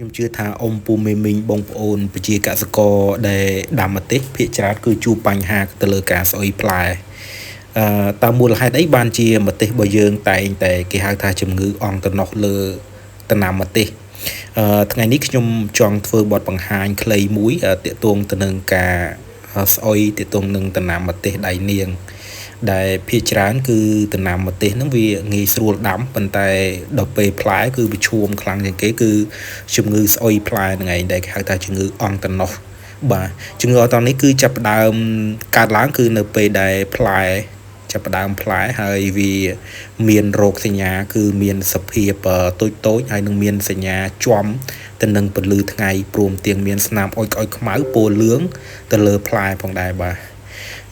ខ្ញុំជឿថាអ៊ំពូមីមីងបងប្អូនប្រជាកសិករដែលដាំម្ទេសភាគច្រើនគឺជួបបញ្ហាទៅលើការស្អុយផ្លែតើមូលហេតុអីបានជាម្ទេសរបស់យើងតែងតែគេហៅថាជំងឺអង់ត្នោសលើដំណាំម្ទេសថ្ងៃនេះខ្ញុំចង់ធ្វើបទបង្ហាញខ្លីមួយទាក់ទងទៅនឹងការស្អុយទាក់ទងនឹងដំណាំម្ទេសដៃនាងដែលភាគច្រើនគឺដំណាំម្ទេសហ្នឹងវាងាយស្រួលដាំប៉ុន្តែដល់ពេលផ្លែគឺវាឈាមខ្លាំងជាងគេគឺជំងឺស្អុយផ្លែហ្នឹងឯងដែលគេហៅថាជំងឺអង់ត្នោសបាទជំងឺអង់ត្នោសនេះគឺចាប់ផ្ដើមកើតឡើងគឺនៅពេលដែលផ្លែចាប់ផ្ដើមផ្លែហើយវាមានរោគសញ្ញាគឺមានសភាពតូចហើយនឹងមានសញ្ញាជាប់ទៅនឹងពន្លឺថ្ងៃព្រមទាំងមានស្នាមអុចខ្មៅពណ៌លឿងទៅលើផ្លែផងដែរបាទ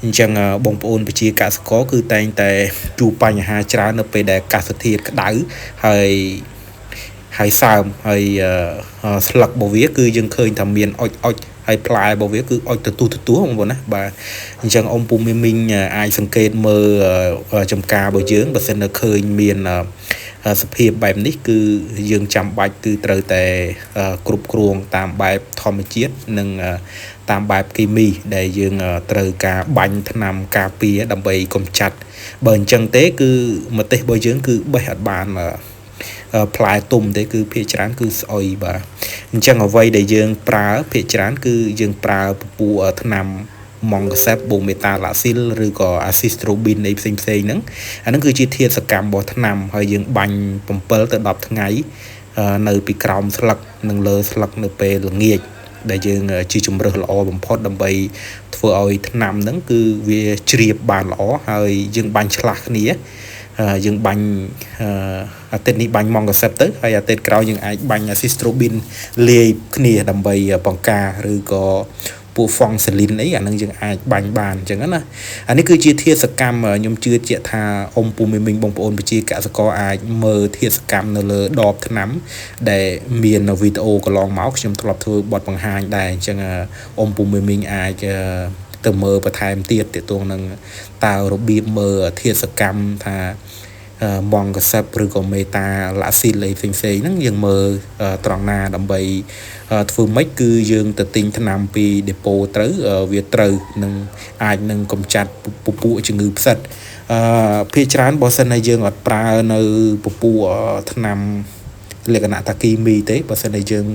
អញ្ចឹងបងប្អូនប្រជាកសិករគឺតែងតែជួបបញ្ហាច្រើននៅពេលដែលអាកាសធាតុក្តៅហើយសើមហើយស្លឹករបស់វាគឺយើងឃើញថាមានអុចហើយផ្លែរបស់វាគឺអុចទទួលបងប្អូនណាបាទអញ្ចឹងអ៊ំពូមីមីងអាចសង្កេតមើលចំការរបស់យើងបើសិននៅឃើញមានសភាពបែបនេះគឺយើងចាំបាច់គឺត្រូវតែគ្រប់គ្រងតាមបែបធម្មជាតិនិងតាមបែបគីមីដែលយើងត្រូវការបាញ់ថ្នាំការពារដើម្បីកម្ចាត់បើអញ្ចឹងទេគឺម្ទេសរបស់យើងគឺបេះអត់បានផ្លែទុំទេគឺភាគច្រើនគឺស្អុយបាទអញ្ចឹងអ្វីដែលយើងប្រើភាគច្រើនគឺយើងប្រើពពុះថ្នាំម៉ង់កាសេបបូមេតាឡាស៊ីលឬក៏អាស៊ីស្ត្រូប៊ីននៃផ្សេងហ្នឹងអាហ្នឹងគឺជាធាតុសកម្មរបស់ថ្នាំហើយយើងបាញ់7ទៅ10ថ្ងៃនៅពីក្រោមស្លឹកនិងលើស្លឹកនៅពេលល្ងាចដែលយើងជាជំរើសល្អបំផុតដើម្បីធ្វើឲ្យថ្នាំហ្នឹងគឺវាជ្រាបបានល្អហើយយើងបាញ់ឆ្លាស់គ្នាយើងបាញ់អាទិត្យនេះបាញ់ម៉ង់កាសេបទៅហើយអាទិត្យក្រោយយើងអាចបាញ់អាស៊ីស្ត្រូប៊ីនលាយគ្នាដើម្បីបង្ការឬក៏ពួកហ្វុងសេលីនអីអានឹងយើងអាចបាញ់បានអញ្ចឹងណាអានេះគឺជាធាតុសកម្មខ្ញុំជឿជាក់ថាអ៊ំពូមីមីងបងប្អូនប្រជាកសិករអាចមើលធាតុសកម្មនៅលើដបថ្នាំដែលមានវីដេអូកន្លងមកខ្ញុំធ្លាប់ធ្វើបទបង្ហាញដែរអញ្ចឹងអ៊ំពូមីមីងអាចទៅមើលបន្ថែមទៀតទាក់ទងនឹងតើរបៀបមើលធាតុសកម្មថាម៉ង់កាសេបឬក៏មេតាឡាស៊ីលផ្សេងហ្នឹងយើងមើលត្រង់ណាដើម្បីធ្វើម៉េចគឺយើងទៅទិញថ្នាំពីដេប៉ូត្រូវវាត្រូវនឹងអាចនឹងកម្ចាត់ពពួកជំងឺផ្សិតភាគច្រើនបើសិនតែយើងអត់ប្រើនៅពពួកថ្នាំលក្ខណៈតាគីមីទេបើសិនតែយើង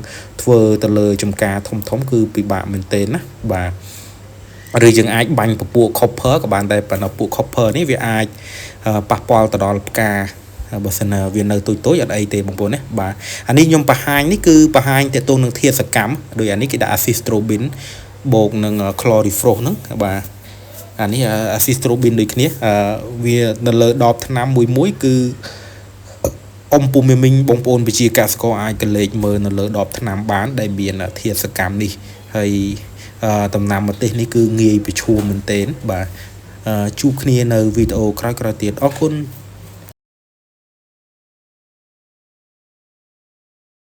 ធ្វើទៅលើចំការធំគឺពិបាកមែនទែនណាបាទឬយើងអាចបាញ់ពពួក copper ក៏បានដែរប៉ុន្តែពួក copper នេះវាអាចប៉ះពាល់ទៅដល់ផ្កាបើសិនវានៅទូចអត់អីទេបងប្អូនណាបាទអានេះខ្ញុំបង្ហាញនេះគឺបង្ហាញទៅទៅនឹងធាតុសកម្មដោយអានេះគេដាក់អាស៊ីស្ត្រូប៊ីនបូកនឹងក្លូរីហ្វ្រូសហ្នឹងបាទអានេះអាស៊ីស្ត្រូប៊ីនដូចគ្នាវានៅលើដបថ្នាំមួយគឺអ៊ំពូមីមីងបងប្អូនប្រជាកសិករអាចកលេចមើលនៅលើដបថ្នាំបានដែលមានធាតុសកម្មនេះហើយដំណាំម្ទេសនេះគឺងាយប្រឈមមែនទែនបាទជួបគ្នានៅវីដេអូក្រោយៗទៀតអរគុណ